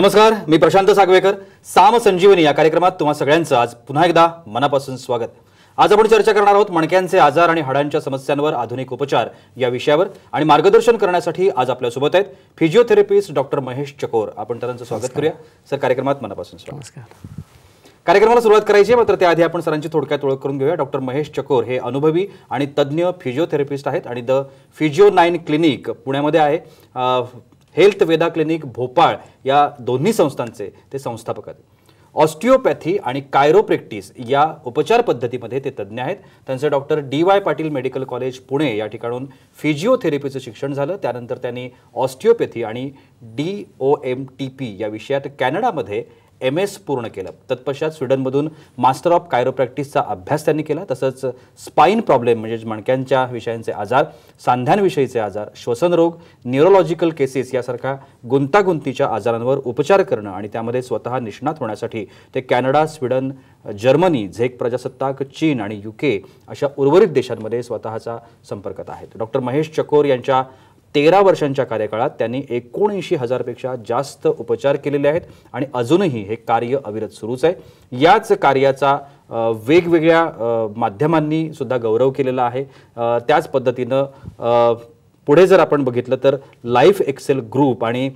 नमस्कार, मी प्रशांत सागवेकर. साम संजीवनी या कार्यक्रमात तुम्हा सगळ्यांचं आज पुन्हा एकदा मनापासून स्वागत. आज आपण चर्चा करणार आहोत मणक्यांचे आजार आणि हाडांच्या समस्यांवर आधुनिक उपचार या विषयावर. आणि मार्गदर्शन करण्यासाठी आज आपल्यासोबत आहेत फिजिओथेरपिस्ट डॉक्टर महेश चकोर. आपण त्यांचं स्वागत करूया. सर, कार्यक्रमात मनापासून स्वागत. नमस्कार. कार्यक्रमाला सुरुवात करायची आहे, मात्र त्याआधी आपण सरांची थोडक्यात ओळख करून घेऊया. डॉक्टर महेश चकोर हे अनुभवी आणि तज्ज्ञ फिजिओथेरपिस्ट आहेत आणि द फिजिओ 9 क्लिनिक पुण्यामध्ये आहे. हेल्थ वेदा क्लिनिक भोपाळ या दोन्ही संस्थांचे ते संस्थापक आहेत. ऑस्टिओपॅथी आणि कायरोप्रॅक्टिस या उपचार पद्धतीमध्ये ते तज्ज्ञ आहेत. त्यांचे doctor DY Patil medical college Pune या ठिकाणून फिजिओथेरपीचं शिक्षण झालं. त्यानंतर त्यांनी ऑस्टिओपॅथी आणि DOMTP या विषयात कॅनडामध्ये MS पूर्ण केलं. तत्पश्चात स्वीडनमधून मास्टर ऑफ कायरोप्रॅक्टिसचा अभ्यास त्यांनी केला. तसंच स्पाइन प्रॉब्लेम म्हणजे मणक्यांच्या विषयांचे आजार, सांध्यांविषयीचे आजार, श्वसन रोग, न्यूरोलॉजिकल केसेस यासारख्या गुंतागुंतीच्या आजारांवर उपचार करणं आणि त्यामध्ये स्वतः निष्णात होण्यासाठी ते कॅनडा, स्वीडन, जर्मनी, झेक प्रजासत्ताक, चीन आणि UK अशा उर्वरित देशांमध्ये स्वतःचा संपर्कात आहेत. डॉक्टर महेश चकोर यांच्या 13 वर्षांच्या कार्यकाळात त्यांनी 79,000 पेक्षा जास्त उपचार केलेले आहेत आणि अजूनही हे कार्य अविरत सुरूच आहे. याच कार्याचा वेगवेगळ्या माध्यमांनी सुद्धा गौरव केलेला आहे. त्याच पद्धतीनं पुढे जर आपण बघितलं तर लाईफ एक्सेल ग्रुप आणि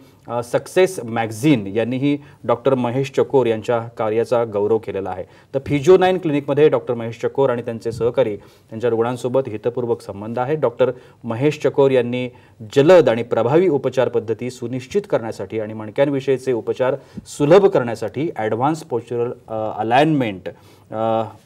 सक्सेस मॅगझिन यांनीही डॉक्टर महेश चकोर यांच्या कार्याचा गौरव केलेला आहे. तर फिजिओ 9 क्लिनिकमध्ये डॉक्टर महेश चकोर आणि त्यांचे सहकारी त्यांच्या रुग्णांसोबत हितपूर्वक संबंध आहेत. डॉक्टर महेश चकोर यांनी जलद आणि प्रभावी उपचार पद्धती सुनिश्चित करण्यासाठी आणि मणक्यांविषयीचे उपचार सुलभ करण्यासाठी ॲडव्हान्स पोस्चरल अलाइनमेंट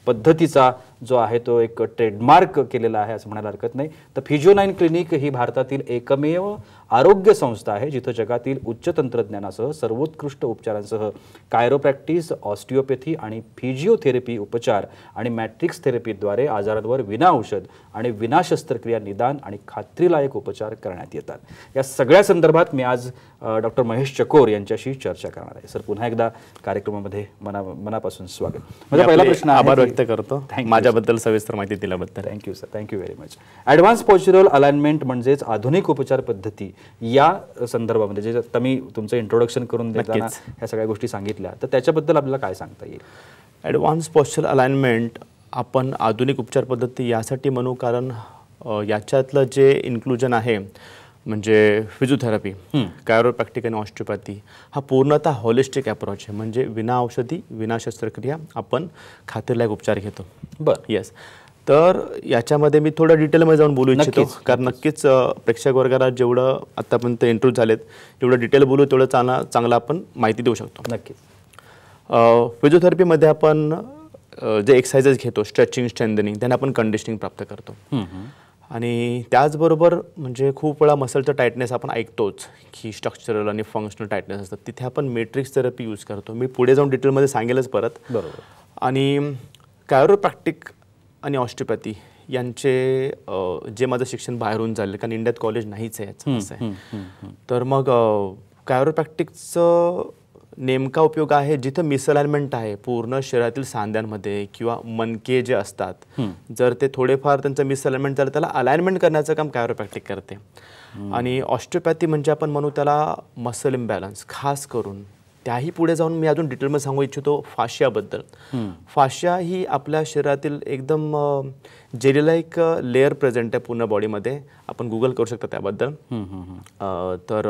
पद्धतीचा जो आहे तो एक ट्रेडमार्क केलेला आहे असं म्हणायला हरकत नाही. तर फिजिओ 9 क्लिनिक ही भारतातील एकमेव आरोग्य संस्था आहे जिथं जगातील उच्च तंत्रज्ञानासह सर्वोत्कृष्ट उपचारांसह कायरोप्रॅक्टिस, ऑस्टिओपॅथी आणि फिजिओथेरपी उपचार आणि मॅट्रिक्स थेरपीद्वारे आजारांवर विना औषध आणि विना शस्त्रक्रिया निदान आणि खात्रीलायक उपचार करण्यात येतात. या सगळ्या संदर्भात मी आज डॉक्टर महेश चकोर यांच्याशी चर्चा करणार आहे. सर, पुन्हा एकदा कार्यक्रमामध्ये मनापासून स्वागत. माझा पहिला प्रश्न आभार व्यक्त करतो माझ्याबद्दल सविस्तर माहिती दिल्याबद्दल. Thank you sir, thank you very much. Advance postural alignment म्हणजेच आधुनिक उपचार पद्धती या संदर्भामध्ये जे आता मी तुमचं इंट्रोडक्शन करून देताना ह्या सगळ्या गोष्टी सांगितल्या, तर त्याच्याबद्दल आपल्याला काय सांगता येईल? ॲडव्हान्स पोस्चरल अलाइनमेंट आपण आधुनिक उपचार पद्धती यासाठी म्हणू कारण याच्यातलं जे इन्क्लुजन आहे म्हणजे फिजिओथेरपी, कायरोप्रॅक्टिक आणि ऑस्टिओपॅथी हा पूर्णतः होलिस्टिक अप्रोच आहे. म्हणजे विना औषधी विना शस्त्रक्रिया आपण खात्रीलायक उपचार घेतो. बरं, येस. तर याच्यामध्ये मी थोडं डिटेलमध्ये जाऊन बोलू इच्छितो कारण नक्कीच प्रेक्षक वर्गाला जेवढं आत्तापर्यंत इंट्रोड्यूस झालेत जेवढं डिटेल बोलू तेवढं चांगलं आपण माहिती देऊ शकतो. नक्कीच. फिजिओथेरपीमध्ये आपण जे एक्सरसाइजेस घेतो स्ट्रेचिंग, स्ट्रेंथनिंग, त्यांना आपण कंडिशनिंग प्राप्त करतो. आणि त्याचबरोबर म्हणजे खूप वेळा मसलचं टाईटनेस आपण ऐकतोच की स्ट्रक्चरल आणि फंक्शनल टाईटनेस असतात, तिथे आपण मॅट्रिक्स थेरपी यूज करतो. मी पुढे जाऊन डिटेलमध्ये सांगेलच परत. बरोबर. आणि कायरोप्रॅक्टिक आणि ऑस्टिओपॅथी यांचे जे माझं शिक्षण बाहेरून झालं कारण इंडियात कॉलेज नाहीच आहे याचं असं आहे. तर मग कायरोप्रॅक्टिकचं नेमका उपयोग आहे जिथं मिसअलाइनमेंट आहे पूर्ण शरीरातील सांध्यांमध्ये किंवा मणके जे असतात जर ते थोडेफार त्यांचं मिसअलाइनमेंट झालं त्याला अलाइनमेंट करण्याचं काम कायरोप्रॅक्टिक करते. आणि ऑस्टिओपॅथी म्हणजे आपण म्हणू त्याला मसल इम्बॅलन्स खास करून. त्याही पुढे जाऊन मी अजून डिटेलमध्ये सांगू इच्छितो फाशियाबद्दल. फाशिया ही आपल्या शरीरातील एकदम जेलीला एक लेअर प्रेझेंट आहे पूर्ण बॉडीमध्ये. आपण गुगल करू शकता त्याबद्दल. तर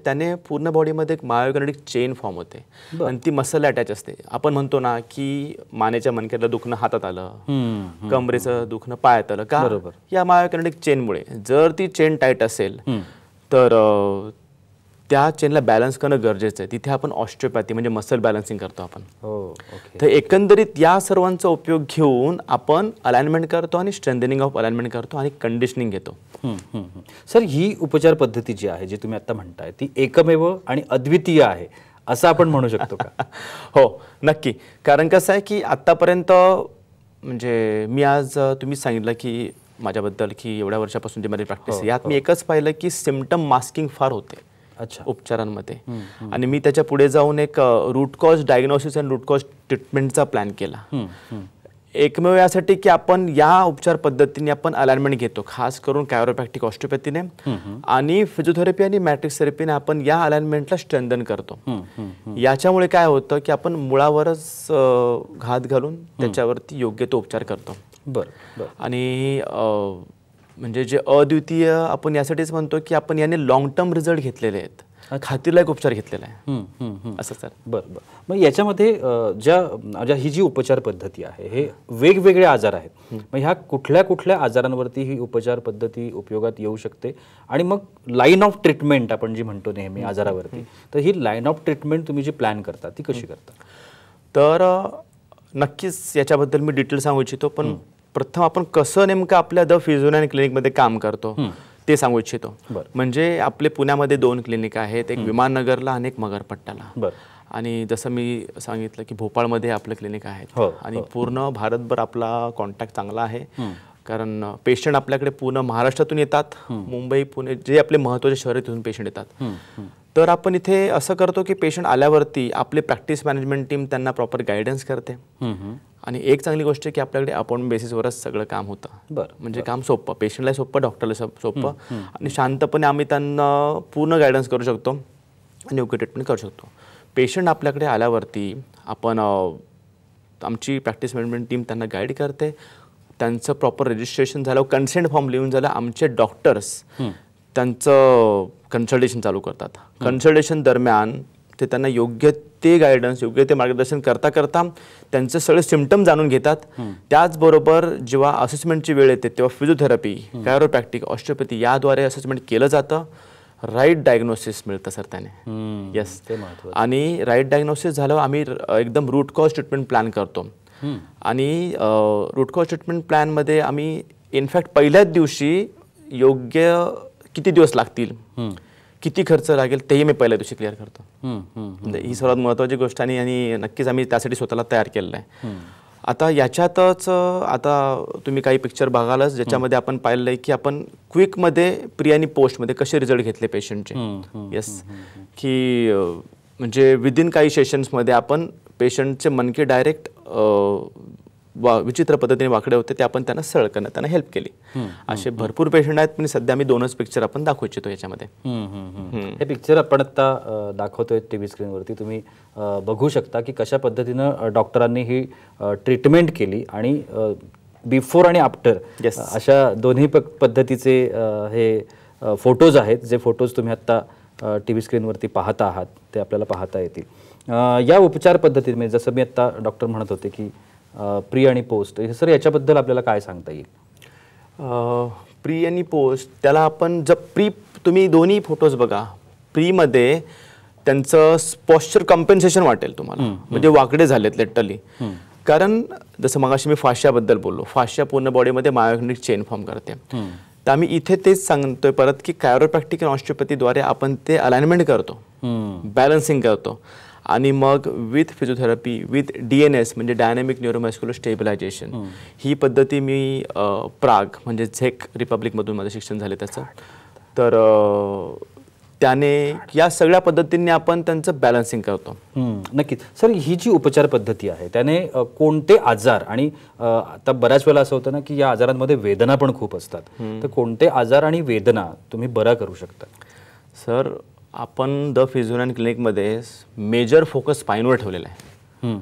त्याने पूर्ण बॉडीमध्ये एक मायोकायनेटिक चेन फॉर्म होते आणि ती मसल अटॅच असते. आपण म्हणतो ना की मानेच्या मणक्यातलं दुखणं हातात आलं, कमरेचं दुखणं पायात आलं का, या मायोकायनेटिक चेनमुळे. जर ती चेन टाईट असेल तर त्या चेनला बॅलन्स करणं गरजेचं आहे. तिथे आपण ऑस्टिओपॅथी म्हणजे मसल बॅलन्सिंग करतो आपण. तर एकंदरीत या सर्वांचा उपयोग घेऊन आपण अलाइनमेंट करतो आणि स्ट्रेंथनिंग ऑफ अलाइनमेंट करतो आणि कंडिशनिंग घेतो. सर, ही उपचार पद्धती जी आहे जी तुम्ही आता म्हणताय ती एकमेव आणि अद्वितीय आहे असं आपण म्हणू शकतो का? हो, नक्की. कारण कसं आहे की आत्तापर्यंत म्हणजे मी आज तुम्ही सांगितलं की माझ्याबद्दल की एवढ्या वर्षापासून जी माझी प्रॅक्टिस आहे यात मी एकच पाहिलं की सिम्पटम मास्किंग फार होते उपचारांमध्ये. आणि मी त्याच्या पुढे जाऊन एक रूट कॉज डायग्नोसिस आणि रूट कॉज ट्रीटमेंटचा प्लॅन केला. एकमेव यासाठी की आपण या उपचार पद्धतीने आपण अलाइनमेंट घेतो, खास करून कायरोप्रॅक्टिक ऑस्टिओपॅथीने आणि फिजिओथेरपी आणि मॅट्रिक्स थेरपीने आपण या अलाइनमेंटला स्ट्रेंथन करतो. याच्यामुळे काय होतं की आपण मुळावरच घात घालून त्याच्यावरती योग्य तो उपचार करतो. बरं. आणि म्हणजे जे अद्वितीय आपण यासाठीच म्हणतो की आपण याने लॉंग टर्म रिझल्ट घेतलेले आहेत, खात्रीला एक उपचार घेतलेला आहे असं सर. बरं. मग याच्यामध्ये ज्या ही जी उपचार पद्धती आहे हे वेगवेगळे आजार आहेत, मग ह्या कुठल्या कुठल्या आजारांवरती ही उपचार पद्धती उपयोगात येऊ शकते आणि मग लाईन ऑफ ट्रीटमेंट आपण जी म्हणतो नेहमी आजारावरती, तर ही लाईन ऑफ ट्रीटमेंट तुम्ही जी प्लॅन करता ती कशी करता? तर नक्कीच याच्याबद्दल मी डिटेल सांगू इच्छितो, पण प्रथम आपण कसं नेमकं आपल्या द फिजिओ9 क्लिनिकमध्ये काम करतो ते सांगू इच्छितो. म्हणजे आपले पुण्यामध्ये 2 क्लिनिक आहेत, एक विमाननगरला आणि एक मगरपट्ट्याला. आणि जसं मी सांगितलं की भोपाळमध्ये आपलं क्लिनिक आहे आणि पूर्ण भारतभर आपला कॉन्टॅक्ट चांगला आहे, कारण पेशंट आपल्याकडे पूर्ण महाराष्ट्रातून येतात, मुंबई पुणे जे आपले महत्त्वाचे शहर तिथून पेशंट येतात. तर आपण इथे असं करतो की पेशंट आल्यावरती आपली प्रॅक्टिस मॅनेजमेंट टीम त्यांना प्रॉपर गायडन्स करते. आणि एक चांगली गोष्ट आहे की आपल्याकडे अपॉइंटमेंट बेसिसवरच सगळं काम होतं. म्हणजे काम सोपं, पेशंटला सोपं, डॉक्टरला सोपं आणि शांतपणे आम्ही त्यांना पूर्ण गायडन्स करू शकतो आणि योग्य ट्रीटमेंट करू शकतो. पेशंट आपल्याकडे आल्यावरती आपण आमची प्रॅक्टिस मॅनेजमेंट टीम त्यांना गाईड करते. त्यांचं प्रॉपर रजिस्ट्रेशन झालं, कन्सेंट फॉर्म लिहून झालं, आमचे डॉक्टर्स त्यांचं कन्सल्टेशन चालू करतात. कन्सल्टेशन दरम्यान ते त्यांना योग्य ते गायडन्स, योग्य ते मार्गदर्शन करता करता त्यांचे सगळे सिम्पटम जाणून घेतात. त्याचबरोबर जेव्हा असेसमेंटची वेळ येते तेव्हा फिजिओथेरपी, कायरोप्रॅक्टिक, ऑस्टिओपॅथी याद्वारे असेसमेंट केलं जातं. राईट डायग्नोसिस मिळतं सर त्याने. येस. आणि राईट डायग्नोसिस झाल्यावर आम्ही एकदम रूट कॉज ट्रीटमेंट प्लॅन करतो. आणि रूट कॉज ट्रीटमेंट प्लॅनमध्ये आम्ही इनफॅक्ट पहिल्याच दिवशी योग्य किती दिवस लागतील, किती खर्च लागेल तेही मी पहिल्या दिवशी क्लिअर करतो. ही सर्वात महत्त्वाची गोष्ट आणि नक्कीच आम्ही त्यासाठी स्वतःला तयार केलेलं आहे. आता याच्यातच आता तुम्ही काही पिक्चर बघालच ज्याच्यामध्ये आपण पाहिलं आहे की आपण क्विकमध्ये प्री आणि पोस्टमध्ये कसे रिझल्ट घेतले पेशंटचे. येस. की म्हणजे विदिन काही सेशन्समध्ये आपण पेशंटचे मणके डायरेक्ट विचित्र पद्धतीने वाकडे होते ते आपण त्यांना सरळ करण्यात त्यांना हेल्प केली. असे भरपूर पेशंट आहेत, पण सध्या मी 2च पिक्चर आपण दाखवू इच्छितो याच्यामध्ये. हे पिक्चर आपण आता दाखवतोय टीव्ही स्क्रीनवरती, तुम्ही बघू शकता की कशा पद्धतीनं डॉक्टरांनी ही ट्रीटमेंट केली आणि बिफोर आणि आफ्टर अशा दोन्ही पद्धतीचे हे फोटोज आहेत. जे फोटोज तुम्ही आता टीव्ही स्क्रीनवरती पाहता आहात ते आपल्याला पाहता येतील. या उपचार पद्धतीने जसं मी आता डॉक्टर म्हणत होते की प्री आणि पोस्ट, सर याच्याबद्दल आपल्याला काय सांगता येईल? प्री आणि पोस्ट त्याला आपण जर प्री, तुम्ही दोन्ही फोटोज बघा, प्रीमध्ये त्यांचं पॉस्चर कॉम्पेन्सेशन वाटेल तुम्हाला, म्हणजे वाकडे झालेत लिटरली. कारण जसं मगाशी मी फाश्याबद्दल बोललो, फाश्या पूर्ण बॉडीमध्ये मायोग्निक चेन फॉर्म करते. तर आम्ही इथे तेच सांगतोय परत की कायरोप्रॅक्टिक आणि ऑस्टिओपॅथीद्वारे आपण ते अलाइनमेंट करतो, बॅलन्सिंग करतो आणि मग विथ फिजिओथेरपी, विथ DNS म्हणजे डायनॅमिक न्यूरोमस्क्युलर स्टेबिलायझेशन, ही पद्धती मी प्राग म्हणजे झेक रिपब्लिकमधून माझं शिक्षण झालं त्याचं. तर त्याने या सगळ्या पद्धतींनी आपण त्यांचं बॅलन्सिंग करतो. नक्कीच. सर ही जी उपचार पद्धती आहे त्याने कोणते आजार, आणि आता बऱ्याच वेळेला असं होतं ना की या आजारांमध्ये वेदना पण खूप असतात, तर कोणते आजार आणि वेदना तुम्ही बरा करू शकता? सर आपण द फिजिओ9 क्लिनिकमध्ये मेजर फोकस स्पाईनवर ठेवलेला आहे.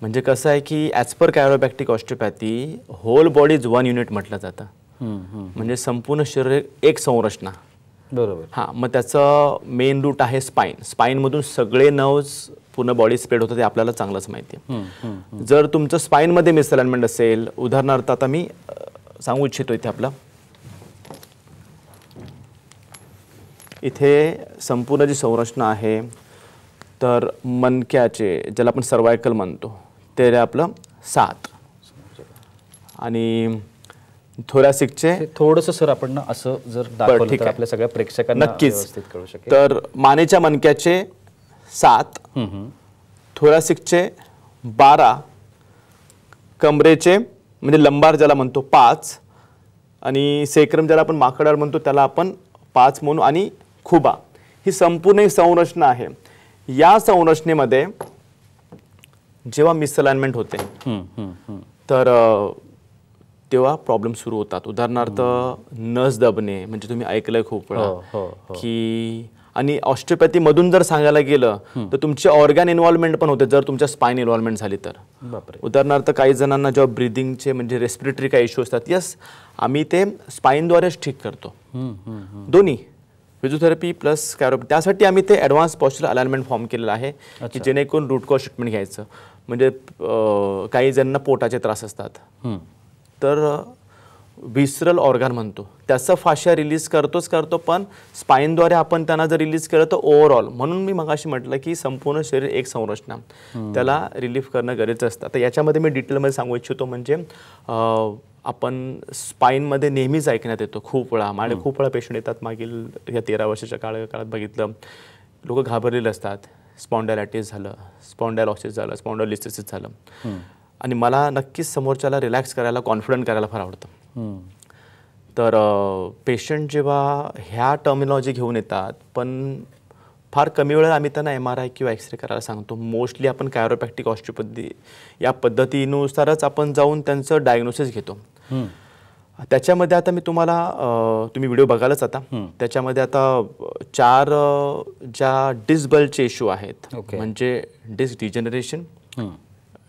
म्हणजे कसं आहे की as per chiropractic osteopathy whole body is one unit म्हटलं जातं. म्हणजे संपूर्ण शरीर एक संरचना. बरोबर. हां, मग त्याचं मेन रूट आहे स्पाईन. स्पाईनमधून सगळे नर्व्स पूर्ण बॉडी स्प्रेड होतं ते आपल्याला चांगलंच माहिती आहे. जर तुमचं स्पाईनमध्ये मिसअलाइनमेंट असेल, उदाहरणार्थ आता मी सांगू इच्छितो इथे आपलं इथे संपूर्ण जी संरचना आहे, तर मणक्याचे ज्याला आपण सर्वायकल म्हणतो ते आपलं 7 आणि थोरॅसिकचे थोडंसं सर आपण ना असं जर दाखवलं तर आपल्या सगळ्या प्रेक्षकांना व्यवस्थित कळू शकेल. तर मानेच्या मणक्याचे 7, थोरॅसिकचे 12, कमरेचे म्हणजे लंबार ज्याला म्हणतो 5 आणि सेक्रम ज्याला आपण माकडार म्हणतो त्याला आपण 5 म्हणू आणि खुबा, ही संपूर्ण संरचना आहे. या संरचनेमध्ये जेव्हा मिसअलाइनमेंट होते तर तेव्हा प्रॉब्लेम सुरू होतात. उदाहरणार्थ नस दबणे, म्हणजे तुम्ही ऐकलंय खूप वेळा की, आणि ऑस्टिओपॅथीमधून जर सांगायला गेलं तर तुमची ऑर्गॅन इन्व्हॉल्वमेंट पण होते जर तुमच्या स्पाइन इन्व्हॉल्वमेंट झाली तर. उदाहरणार्थ काही जणांना जेव्हा ब्रिदिंगचे म्हणजे रेस्पिरेटरी काही इश्यू असतात, यस आम्ही ते स्पाईनद्वारेच ठीक करतो, दोन्ही फिजिओथेरपी प्लस कॅरोपॅथी. त्यासाठी आम्ही ते ॲडव्हान्स पॉस्चरल अलाइनमेंट फॉर्म केलेलं आहे की जेणेकरून रूट कॉज ट्रीटमेंट घ्यायचं. म्हणजे काही जणांना पोटाचे त्रास असतात, तर विसरल ऑर्गन म्हणतो त्याचं फाशा रिलीज करतो, पण स्पाईनद्वारे आपण त्यांना जर रिलीज केलं तर ओव्हरऑल, म्हणून मी मगाशी म्हटलं की संपूर्ण शरीर एक संरचना, त्याला रिलीफ करणं गरजेचं असतं. तर याच्यामध्ये मी डिटेलमध्ये सांगू इच्छितो, म्हणजे आपण स्पाईनमध्ये नेहमीच ऐकण्यात येतो खूप वेळा, माझे खूप वेळा पेशंट येतात मागील या 13 वर्षाच्या काळात बघितलं, लोक घाबरलेले असतात, स्पॉन्डायलायटिस झालं, स्पॉन्डायलॉसिस झालं, स्पॉन्डायलिस्टिस झालं, आणि मला नक्कीच समोरच्याला रिलॅक्स करायला, कॉन्फिडंट करायला फार आवडतं. तर पेशंट जेव्हा ह्या टर्मिनॉलॉजी घेऊन येतात, पण फार कमी वेळा आम्ही त्यांना MRI किंवा एक्सरे करायला सांगतो. मोस्टली आपण कॅरोप्रॅक्टिक ऑस्टिओपॅथी या पद्धतीनुसारच आपण जाऊन त्यांचं डायग्नोसिस घेतो. त्याच्यामध्ये आता मी तुम्हाला, तुम्ही व्हिडिओ बघालच आता, त्याच्यामध्ये आता 4 ज्या डिस्क इश्यू आहेत, म्हणजे disc degeneration,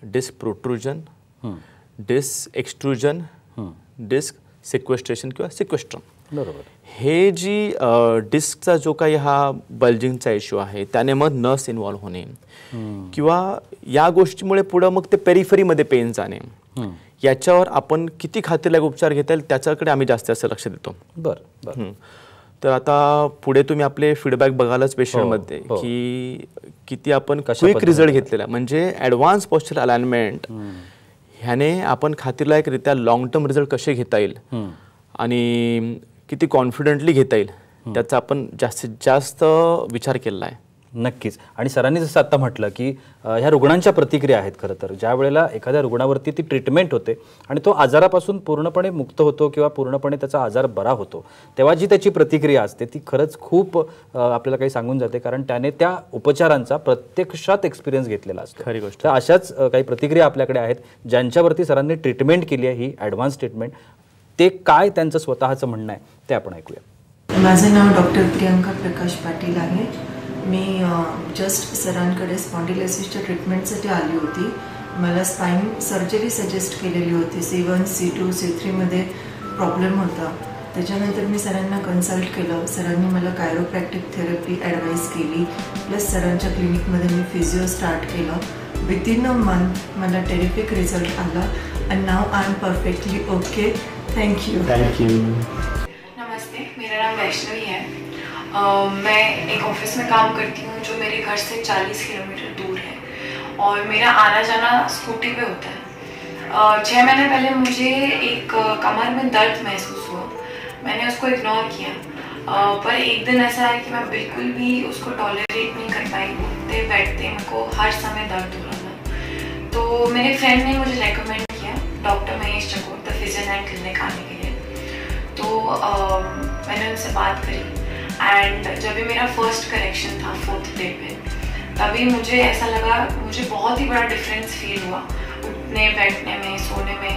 disc protrusion, disc extrusion, disc sequestration किंवा सिक्वेस्ट्रम. बरोबर. हे जी डिस्कचा जो काही हा बल्जिंगचा इश्यू आहे, त्याने मग नस इन्व्हॉल्व होणे किंवा या गोष्टीमुळे पुढं मग ते पेरिफरीमध्ये पेन जाणे, याच्यावर आपण किती खात्रीलायक उपचार घेता येईल त्याच्याकडे आम्ही जास्त लक्ष देतो. बरं. तर आता पुढे तुम्ही आपले फीडबॅक बघालच पेशंटमध्ये की किती आपण क्विक रिझल्ट घेतलेला, म्हणजे ॲडव्हान्स पॉस्चरल अलाइनमेंट ह्याने आपण खात्रीलायकरित्या लॉंग टर्म रिझल्ट कसे घेता येईल आणि किती कॉन्फिडंटली घेता येईल त्याचा आपण जास्तीत जास्त विचार केला आहे. नक्कीच. आणि सरांनी जसं आता म्हटलं की ह्या रुग्णांच्या प्रतिक्रिया आहेत. खरं तर ज्या वेळेला एखाद्या रुग्णावरती ती ट्रीटमेंट होते आणि तो आजारापासून पूर्णपणे मुक्त होतो किंवा पूर्णपणे त्याचा आजार बरा होतो, तेव्हा जी त्याची प्रतिक्रिया असते ती खरंच खूप आपल्याला काही सांगून जाते, कारण त्याने त्या उपचारांचा प्रत्यक्षात एक्सपिरियन्स घेतलेला असतो. खरी गोष्ट. तर अशाच काही प्रतिक्रिया आपल्याकडे आहेत ज्यांच्यावरती सरांनी ट्रीटमेंट केली आहे, ही ॲडव्हान्स ट्रीटमेंट. ते काय त्यांचं स्वतःचं म्हणणं आहे ते आपण ऐकूया. माझं नाव डॉक्टर प्रियंका प्रकाश पाटील आहे. मी जस्ट सरांकडे स्पॉन्डिलायसिसच्या ट्रीटमेंटसाठी आली होती. मला स्पाईन सर्जरी सजेस्ट केलेली होती. C1, C2, C3 मध्ये प्रॉब्लेम होता. त्याच्यानंतर मी सरांना कन्सल्ट केलं. सरांनी मला कायरोप्रॅक्टिक थेरपी ॲडवाईस केली. प्लस सरांच्या क्लिनिकमध्ये मी फिजिओ स्टार्ट केलं. विदिन अ मंथ मला टेरिफिक रिझल्ट आला and now I am perfectly okay. Thank you. नमस्ते, मेरा नाम वैष्णवी है. मैं एक ऑफिस में काम करती हूँ जो मेरे घर से 40 किलोमीटर दूर है और मेरा आना जाना स्कूटी पे होता है. 6 महीने पहले मुझे एक कमर में दर्द महसूस हुआ. मैंने उसको इग्नोर किया, पर एक दिन ऐसा है कि मैं बिल्कुल भी उसको टॉलरेट नहीं कर पाई. उठते बैठते मुझको हर समय दर्द हो रहा था. तो मेरे फ्रेंड ने मुझे रेकमेंड किया डॉक्टर महेश चकोर द फिजियो-9 क्लिनिक आने के लिए. तो मैंने उनसे बात करी एंड जब भी मेरा फर्स्ट करेक्शन था 4th डे पे, तभी मुझे ऐसा लगा, मुझे बहुत ही बड़ा डिफरेंस फील हुआ उठने बैठने में, सोने में.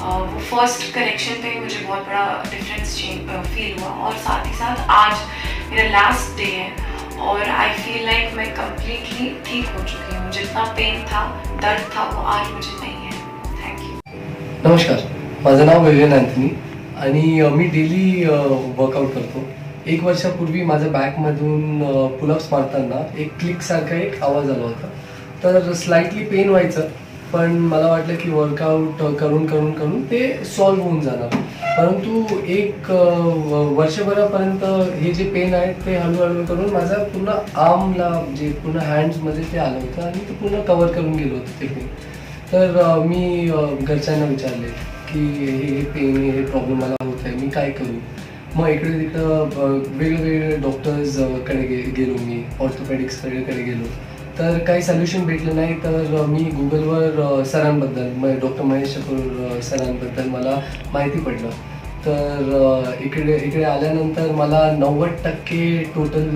वो फर्स्ट करेक्शन पे मुझे बहुत बड़ा डिफरेंस फील हुआ और साथ ही साथ आज मेरा लास्ट डे है और आई फील लाइक मैं कम्प्लीटली ठीक हो चुकी हूँ. जितना पेन था, दर्द था, वो आज मुझे नहीं है. Thank you. नमस्कार, माझं नाव विवेन अँथनी आणि मी डेली वर्कआउट करतो. 1 वर्षापूर्वी माझ्या बॅकमधून पुलअप्स मारताना एक क्लिकसारखा एक आवाज आला होता. तर स्लाइटली पेन व्हायचं, पण मला वाटलं की वर्कआउट करून करून करून ते सॉल्व्ह होऊन जाणार. परंतु 1 वर्षभरापर्यंत हे जे पेन आहे ते हळूहळू करून माझा पूर्ण आर्मला, जे पूर्ण हँड्समध्ये ते आलं होतं आणि ते पूर्ण कवर करून गेलं होतं ते पेन. तर मी घरच्यांना विचारले की हे पेन, हे प्रॉब्लेम मला होत आहे, मी काय करू. मग इकडे तिकडं वेगवेगळे डॉक्टर्सकडे गेलो, मी ऑर्थोपेडिक्सकडे गेलो, तर काही सोल्युशन भेटलं नाही. तर मी गुगलवर सरांबद्दल, डॉक्टर महेश चकोर सरांबद्दल मला माहिती पडलं. तर इकडे आल्यानंतर मला 90% टोटल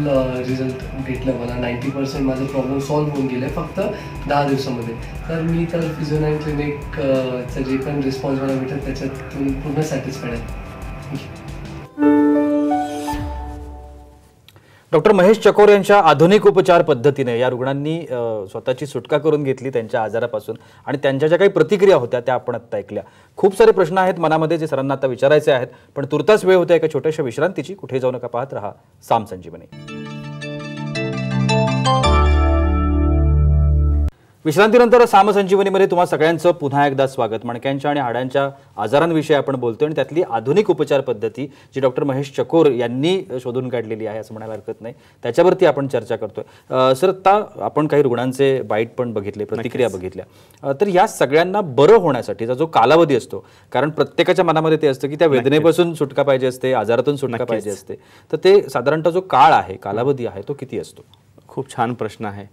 रिझल्ट भेटलं. मला 90% माझं प्रॉब्लेम सॉल्व्ह होऊन गेलं फक्त 10 दिवसामध्ये. तर मी तर फिजिओ9 क्लिनिकचं जे पण रिस्पॉन्स मला भेटत त्याच्यातून पूर्ण सॅटिस्फाईड आहे. डॉक्टर महेश चकोर यांच्या आधुनिक उपचार पद्धतीने या रुग्णांनी स्वतःची सुटका करून घेतली त्यांच्या आजारापासून आणि त्यांच्या ज्या काही प्रतिक्रिया होत्या त्या आपण आत्ता ऐकल्या. खूप सारे प्रश्न आहेत मनामध्ये जे सरांना आता विचारायचे आहेत, पण तुर्तास वेळ होते एका छोट्याशा विश्रांतीची. कुठे जाऊ नका, पाहत रहा साम संजीवनी. विश्रांतीनंतर साम संजीवनीमध्ये तुम्हा सगळ्यांचं पुन्हा एकदा स्वागत. मणक्यांच्या आणि हाडांच्या आजारांविषयी आपण बोलतोय आणि त्यातली आधुनिक उपचार पद्धती जी डॉक्टर महेश चकोर यांनी शोधून काढलेली आहे असं म्हणायला हरकत नाही, त्याच्यावरती आपण चर्चा करतोय. सर, आता आपण काही रुग्णांचे बाईट पण बघितले, प्रतिक्रिया बघितल्या. तर या सगळ्यांना बरं होण्यासाठीचा जो कालावधी असतो, कारण प्रत्येकाच्या मनामध्ये ते असतं की त्या वेदनेपासून सुटका पाहिजे असते, आजारातून सुटका पाहिजे असते, तर ते साधारणतः जो काळ आहे, कालावधी आहे, तो किती असतो? खूप छान प्रश्न आहे.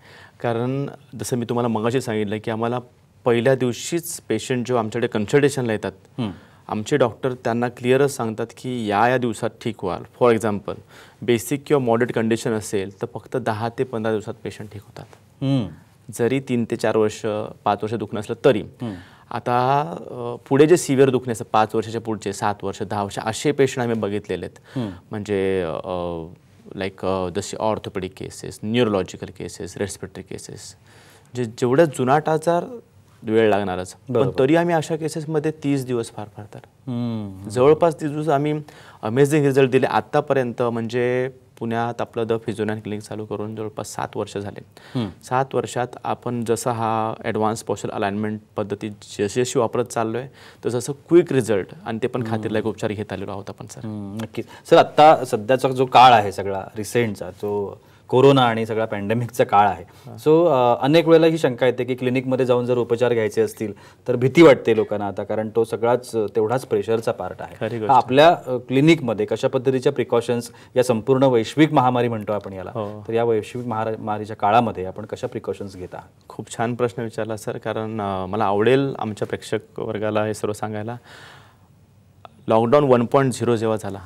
कारण जसं मी तुम्हाला मगाशी सांगितलं की आम्हाला पहिल्या दिवशीच पेशंट जेव्हा आमच्याकडे कन्सल्टेशनला येतात, आमचे डॉक्टर त्यांना क्लिअरच सांगतात की या दिवसात ठीक व्हाल. फॉर एक्झाम्पल बेसिक किंवा मॉडरेट कंडिशन असेल तर फक्त 10 ते 15 दिवसात पेशंट ठीक होतात. जरी 3 ते 4 वर्ष 5 वर्ष दुखणं असलं तरी. आता पुढे जे सिव्हिअर दुखणे असतं 5 वर्षाच्या पुढचे 7 वर्ष 10 वर्ष असे पेशंट आम्ही बघितलेले आहेत. म्हणजे लाईक जसे orthopaedic cases, neurological cases, respiratory cases, जेवढ्या जुनाट आजार वेळ लागणारच, पण तरी आम्ही अशा केसेसमध्ये 30 दिवस फार तर जवळपास 30 दिवस आम्ही अमेझिंग रिझल्ट दिले आत्तापर्यंत. म्हणजे पुण्यात आपलं द फिजिओ9 क्लिनिक चालू करून जवळपास 7 वर्ष झाले. 7 वर्षात आपण जसा हा ॲडव्हान्स पोस्चर अलाइनमेंट पद्धती जशी वापरत चाललो आहे तसं क्विक रिझल्ट आणि ते पण खात्रीलायक उपचार घेत आलेलो आहोत आपण. सर नक्कीच. सर, आत्ता सध्याचा जो काळ आहे सगळा रिसेंटचा, जो कोरोना आणि सगळा पॅन्डेमिकचा काळ आहे, सो अनेक वेळेला ही शंका येते की क्लिनिकमध्ये जाऊन जर उपचार घ्यायचे असतील तर भीती वाटते लोकांना आता, कारण तो सगळाच तेवढाच प्रेशरचा पार्ट आहे. आपल्या क्लिनिकमध्ये कशा पद्धतीच्या प्रिकॉशन्स, या संपूर्ण वैश्विक महामारी म्हणतो आपण याला, तर या वैश्विक महामारीच्या काळामध्ये आपण कशा प्रिकॉशन्स घेता? खूप छान प्रश्न विचारला सर. कारण मला आवडेल आमच्या प्रेक्षक वर्गाला हे सर्व सांगायला. लॉकडाऊन 1.0 जेव्हा झाला,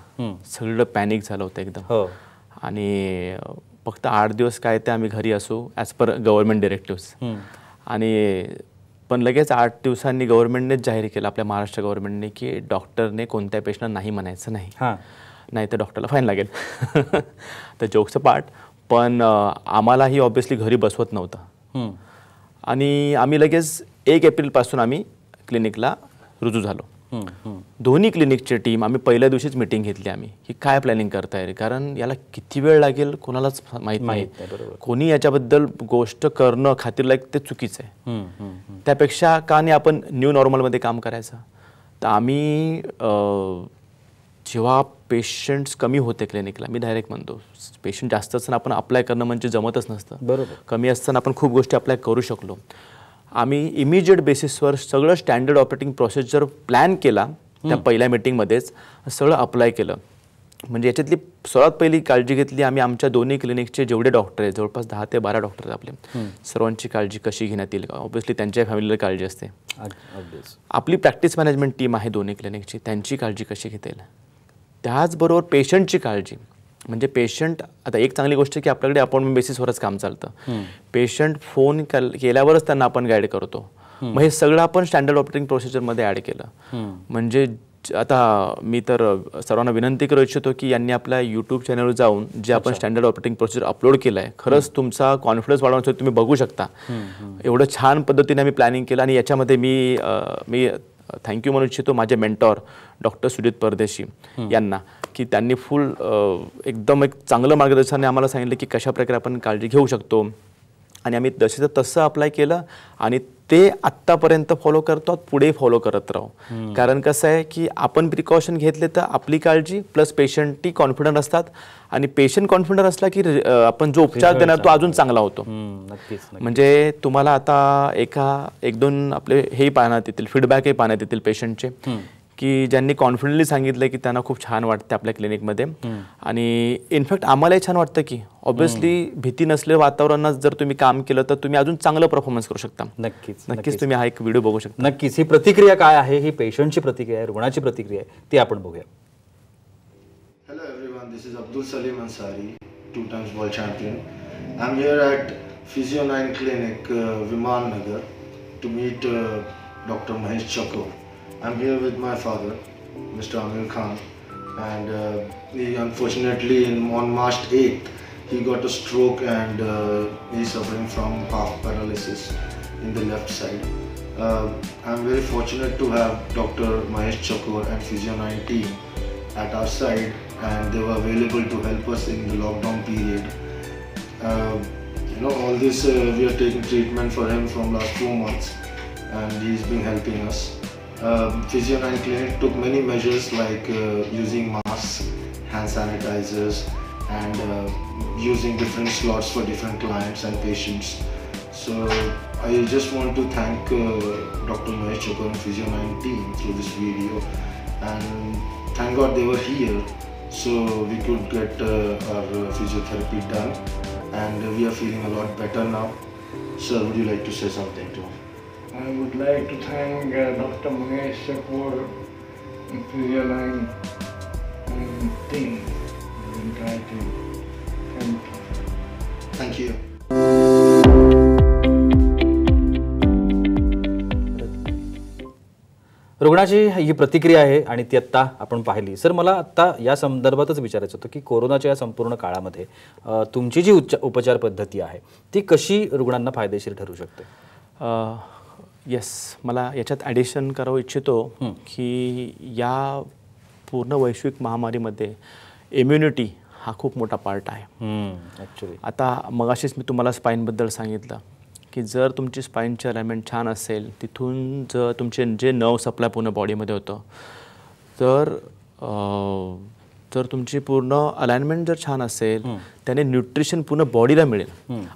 सगळं पॅनिक झालं होतं एकदम. आणि फक्त 8 दिवस काय ते आम्ही घरी असू ॲज पर गव्हर्नमेंट डिरेक्टिव्स. आणि पण लगेच 8 दिवसांनी गव्हर्नमेंटनेच जाहीर केलं, आपल्या महाराष्ट्र गव्हर्नमेंटने, की डॉक्टरने कोणत्या पेशंटला नाही म्हणायचं नाही तर डॉक्टरला फाईन लागेल. तर जोक्सचं पार्ट. पण आम्हालाही ऑब्व्हियसली घरी बसवत नव्हतं. आणि आम्ही लगेच 1 एप्रिलपासून आम्ही क्लिनिकला रुजू झालो. दोन्ही क्लिनिकची टीम आम्ही पहिल्या दिवशीच मीटिंग घेतली आम्ही की काय प्लॅनिंग करताय, कारण याला किती वेळ लागेल कोणालाच माहीत नाही. कोणी याच्याबद्दल गोष्ट करणं खातीरलायक ते चुकीचं आहे. त्यापेक्षा का नाही आपण न्यू नॉर्मलमध्ये काम करायचं. तर आम्ही जेव्हा पेशंट्स कमी होते क्लिनिकला, मी डायरेक्ट म्हणतो पेशंट जास्त असताना आपण अप्लाय करणं म्हणजे जमतच नसतं. बरोबर. कमी असताना आपण खूप गोष्टी अप्लाय करू शकलो. आम्ही इमिजिएट बेसिसवर सगळं स्टँडर्ड ऑपरेटिंग प्रोसिजर प्लॅन केला. त्या पहिल्या मीटिंगमध्येच सगळं अप्लाय केलं. म्हणजे याच्यातली सर्वात पहिली काळजी घेतली आम्ही आमच्या दोन्ही क्लिनिकचे जेवढे डॉक्टर आहेत, जवळपास 10 ते 12 डॉक्टर आहेत आपले, सर्वांची काळजी कशी घेण्यात येईल. ऑब्व्हियसली त्यांच्या फॅमिलीला काळजी असते. आपली प्रॅक्टिस मॅनेजमेंट टीम आहे दोन्ही क्लिनिकची, त्यांची काळजी कशी घेता येईल. त्याचबरोबर पेशंटची काळजी. म्हणजे पेशंट, आता एक चांगली गोष्ट की आपल्याकडे अपॉइंटमेंट बेसिसवरच काम चालतं. पेशंट फोन केल्यावरच त्यांना आपण गाईड करतो. मग हे सगळं आपण स्टँडर्ड ऑपरेटिंग प्रोसिजरमध्ये ॲड केलं. म्हणजे आता मी तर सर्वांना विनंती करू इच्छितो की यांनी आपल्या यूट्यूब चॅनलवर जाऊन जे आपण स्टँडर्ड ऑपरेटिंग प्रोसिजर अपलोड केलं आहे, खरंच तुमचा कॉन्फिडन्स वाढवण्यासाठी तुम्ही बघू शकता. एवढं छान पद्धतीने आम्ही प्लॅनिंग केलं. आणि याच्यामध्ये मी थँक्यू म्हणू इच्छितो माझे मेंटॉर डॉक्टर सुजित परदेशी यांना, की त्यांनी फुल एकदम एक चांगलं मार्गदर्शनाने आम्हाला सांगितलं की कशाप्रकारे आपण काळजी घेऊ शकतो. आणि आम्ही जसं तसं अप्लाय केलं आणि ते आत्तापर्यंत फॉलो करतो, पुढे फॉलो करत राहू. कारण कसं आहे की आपण प्रिकॉशन घेतले तर आपली काळजी प्लस पेशंटही कॉन्फिडंट असतात. आणि पेशंट कॉन्फिडंट असला की आपण जो उपचार देणार तो अजून चांगला होतो. म्हणजे तुम्हाला आता 1-2 आपले हेही पाहण्यात येतील, फीडबॅकही पाहण्यात येतील पेशंटचे, की ज्यांनी कॉन्फिडंटली सांगितलं की त्यांना खूप छान वाटतं आपल्या क्लिनिकमध्ये. आणि इनफॅक्ट आम्हालाही छान वाटतं की ऑब्व्हियसली भीती नसलेल्या वातावरणात जर तुम्ही काम केलं तर तुम्ही अजून चांगलं परफॉर्मन्स करू शकता. नक्कीच तुम्ही हा एक व्हिडिओ बघू शकता. नक्कीच ही प्रतिक्रिया काय आहे, ही पेशंटची प्रतिक्रिया आहे, रुग्णाची प्रतिक्रिया आहे, ती आपण बघूया. This is Abdul Salim Ansari, 2 times world champion. I'm here at Physio 9 Clinic, Viman Nagar, to meet Dr. Mahesh Chakor. I'm here with my father, Mr. Amir Khan, and he unfortunately on March 8th he got a stroke and he's suffering from half paralysis in the left side. I'm very fortunate to have Dr. Mahesh Chakor and Physio 9 team at our side, and they were available to help us in the lockdown period. All this we are taking treatment for him from last 2 months, and he's been helping us. Physio 9 Clinic took many measures like using masks, hand sanitizers, and using different slots for different clients and patients. So I just want to thank Dr. Mahesh Chakor and Physio 9 team through this video, and thank God they were here so we could get our physiotherapy done, and we are feeling a lot better now. Sir, would you like to say something to him? I would like to thank Dr. Mahesh Chakor and Physio 9 team, the entire team. Thank you. रुग्णाची ही प्रतिक्रिया आहे आणि ती आत्ता आपण पाहिली. Sir, मला आत्ता या संदर्भातच विचारायचं होतं की कोरोनाच्या या संपूर्ण काळामध्ये तुमची जी उपचार पद्धती आहे ती कशी रुग्णांना फायदेशीर ठरू शकते? येस, मला याच्यात ॲडिशन करावं इच्छितो की या पूर्ण वैश्विक महामारीमध्ये इम्युनिटी हा खूप मोठा पार्ट आहे. ॲक्च्युली आता मगाशीच मी तुम्हाला स्पाईनबद्दल सांगितलं की जर तुमची स्पाईनची अलाइनमेंट छान असेल, तिथून जर तुमचे जे नर्व सप्लाय पूर्ण बॉडीमध्ये होतं, तर तुमची पूर्ण अलाइनमेंट जर छान असेल त्याने न्यूट्रिशन पूर्ण बॉडीला मिळेल,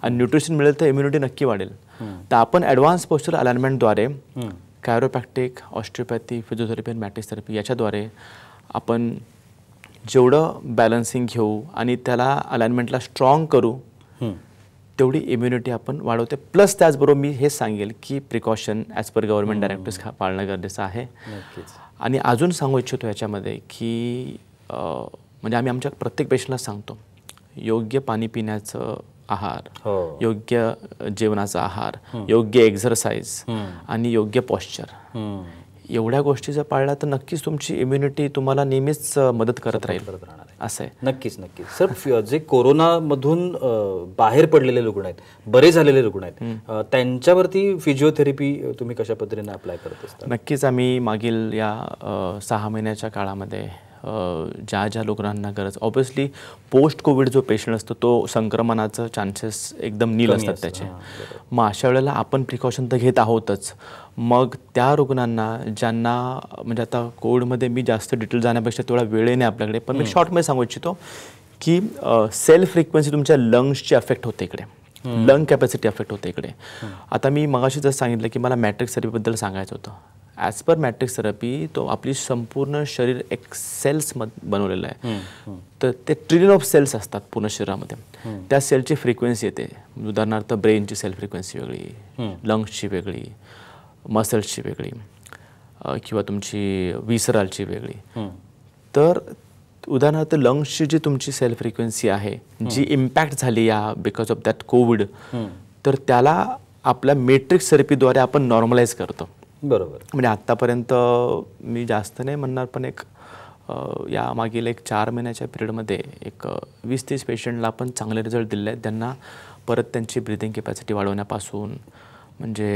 आणि न्यूट्रिशन मिळेल तर इम्युनिटी नक्की वाढेल. तर आपण ॲडव्हान्स पोस्चर अलाइनमेंटद्वारे कायरोप्रॅक्टिक, ऑस्टिओपॅथी, फिजिओथेरपी आणि मॅट्रिक्स थेरपी याच्याद्वारे आपण जेवढं बॅलन्सिंग घेऊ आणि त्याला अलाइनमेंटला स्ट्रॉंग करू तेवढी इम्युनिटी आपण वाढवते. प्लस त्याचबरोबर मी हे सांगेल की precaution as per government directives पाळणं गरजेचं आहे. आणि अजून सांगू इच्छितो याच्यामध्ये की म्हणजे आम्ही आमच्या प्रत्येक पेशंटला सांगतो योग्य पाणी पिण्याचं आहार, योग्य जेवणाचा आहार, योग्य एक्झरसाइज आणि योग्य पॉश्चर, एवढ्या गोष्टी जर पाळल्या तर नक्कीच तुमची इम्युनिटी तुम्हाला नेहमीच मदत करत राहील असं आहे. नक्कीच नक्कीच. सर, जे कोरोनामधून बाहेर पडलेले रुग्ण आहेत, बरे झालेले रुग्ण आहेत, त्यांच्यावरती फिजिओथेरपी तुम्ही कशा पद्धतीने अप्लाय करत असता? नक्कीच आम्ही मागील या 6 महिन्याच्या काळामध्ये ज्या ज्या रुग्णांना गरज, ऑब्व्हियसली पोस्ट कोविड जो पेशंट असतो तो संक्रमणाचं चान्सेस एकदम नील असतात त्याचे. मग अशा वेळेला आपण प्रिकॉशन तर घेत आहोतच. मग त्या रुग्णांना ज्यांना म्हणजे आता कोविडमध्ये मी जास्त डिटेल जाण्यापेक्षा थोडा वेळ नाही आपल्याकडे, पण मी शॉर्टमध्ये सांगू इच्छितो की सेल फ्रिक्वेन्सी तुमच्या लंग्सची अफेक्ट होते इकडे, लंग कॅपॅसिटी अफेक्ट होते इकडे. आता मी मगाशी जर सांगितलं की मला मॅट्रिक्स थेरपीबद्दल सांगायचं होतं. ॲज पर मॅट्रिक्स थेरपी तो आपली संपूर्ण शरीर एक सेल्समध्ये बनवलेलं आहे. तर ते ट्रिलियन ऑफ सेल्स असतात पूर्ण शरीरामध्ये. त्या सेलची फ्रिक्वेन्सी येते. उदाहरणार्थ ब्रेनची सेल फ्रिक्वेन्सी वेगळी, लंग्सची वेगळी, मसल्सची वेगळी, किंवा तुमची विसरालची वेगळी. तर उदाहरणार्थ लंग्सची जी तुमची सेल फ्रिक्वेन्सी आहे जी इम्पॅक्ट झाली या बिकॉज ऑफ दॅट कोविड, तर त्याला आपल्या मॅट्रिक्स थेरपीद्वारे आपण नॉर्मलाइज करतो. बरोबर. म्हणजे आत्तापर्यंत मी जास्त नाही म्हणणार, पण एक या मागील 4 महिन्याच्या पिरियडमध्ये एक 20-30 पेशंटला आपण चांगले रिझल्ट दिले आहेत. त्यांना परत त्यांची ब्रिथिंग कॅपॅसिटी वाढवण्यापासून म्हणजे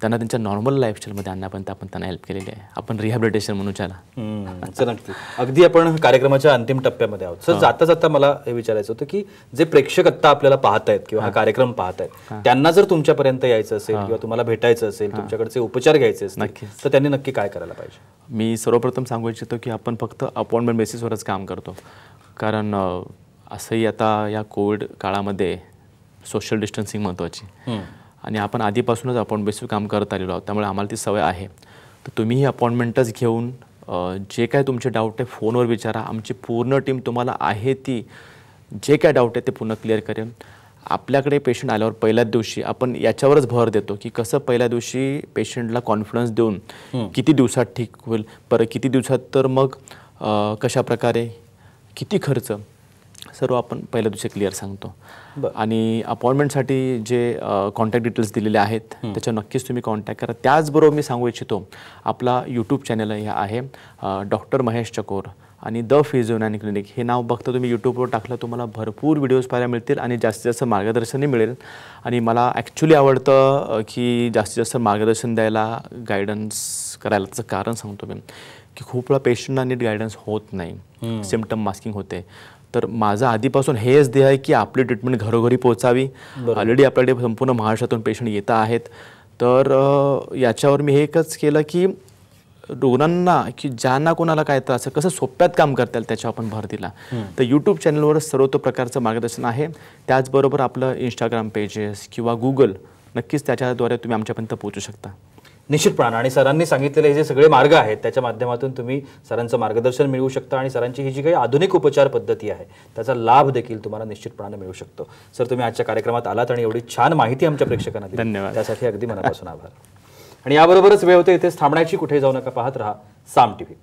त्यांना त्यांच्या नॉर्मल लाईफस्टाईलमध्ये आणण्यापर्यंत आपण त्यांना हेल्प केलेली आहे. आपण रिहॅबिलिटेशन म्हणू त्याला. नक्की. अगदी आपण कार्यक्रमाच्या अंतिम टप्प्यामध्ये आहोत. सर, जाता जाता मला हे विचारायचं होतं की जे प्रेक्षक आत्ता आपल्याला पाहत आहेत किंवा हा कार्यक्रम पाहत आहेत, त्यांना जर तुमच्यापर्यंत यायचं असेल किंवा तुम्हाला भेटायचं असेल, तुमच्याकडचे उपचार घ्यायचे असतील, तर त्यांनी नक्की काय करायला पाहिजे? मी सर्वप्रथम सांगू इच्छितो की आपण फक्त अपॉइंटमेंट बेसिसवरच काम करतो. कारण असंही आता या कोविड काळामध्ये सोशल डिस्टन्सिंग महत्त्वाची, आणि आपण आधीपासूनच अपॉइंटमेंट बेसिस काम करत आलेलो आहोत, त्यामुळे आम्हाला ती सवय आहे. तर तुम्हीही अपॉइंटमेंटच घेऊन जे काय तुमचे डाऊट आहे फोनवर विचारा. आमची पूर्ण टीम तुम्हाला आहे ती जे काय डाऊट आहे ते पूर्ण क्लिअर करेन. आपल्याकडे पेशंट आल्यावर पहिल्याच दिवशी आपण याच्यावरच भर देतो की कसं पहिल्या दिवशी पेशंटला कॉन्फिडन्स देऊन किती दिवसात ठीक होईल, परत किती दिवसात, तर मग कशा प्रकारे किती खर्च, सर्व आपण पहिल्या दिवशी क्लिअर सांगतो. आणि अपॉइंटमेंटसाठी जे कॉन्टॅक्ट डिटेल्स दिलेले आहेत त्याच्या नक्कीच तुम्ही कॉन्टॅक्ट करा. त्याचबरोबर मी सांगू इच्छितो आपला यूट्यूब चॅनल हे आहे डॉक्टर महेश चकोर आणि द फिजिओ9 क्लिनिक. हे नाव बघता तुम्ही यूट्यूबवर टाकलं तुम्हाला भरपूर व्हिडिओज पाहायला मिळतील आणि जास्तीत जास्त मार्गदर्शनही मिळेल. आणि मला ॲक्च्युली आवडतं की जास्तीत जास्त मार्गदर्शन द्यायला, गायडन्स करायला. त्याचं कारण सांगतो मी की खूप वेळा पेशंटना नीट गायडन्स होत नाही, सिम्पटम मास्किंग होते. तर माझं आधीपासून हेच ध्येय आहे की आपली ट्रीटमेंट घरोघरी पोहोचावी. ऑलरेडी आपल्याकडे संपूर्ण महाराष्ट्रातून पेशंट येत आहेत. तर याच्यावर मी हे एकच केलं की रुग्णांना की ज्यांना कोणाला काय त्रास कसं सोप्यात काम करता येईल त्याच्यावर आपण भर दिला. तर यूट्यूब चॅनलवर सर्व प्रकारचं मार्गदर्शन आहे. त्याचबरोबर आपलं इंस्टाग्राम पेजेस किंवा गुगल नक्कीच त्याच्याद्वारे तुम्ही आमच्यापर्यंत पोहोचू शकता. निश्चितपणाने. आणि सरांनी सांगितलेले हे जे सगळे मार्ग आहेत त्याच्या माध्यमातून तुम्ही सरांचं मार्गदर्शन मिळवू शकता आणि सरांची ही जी काही आधुनिक उपचार पद्धती आहे त्याचा लाभ देखील तुम्हाला निश्चितपणे मिळू शकतो. सर, तुम्ही आजच्या कार्यक्रमात आलात आणि एवढी छान माहिती आमच्या प्रेक्षकांना दिली, धन्यवाद. त्यासाठी अगदी मनापासून आभार. आणि याबरोबरच वेळ होते इथेच थांबण्याची. कुठे जाऊ नका, पाहत रहा साम टीव्ही.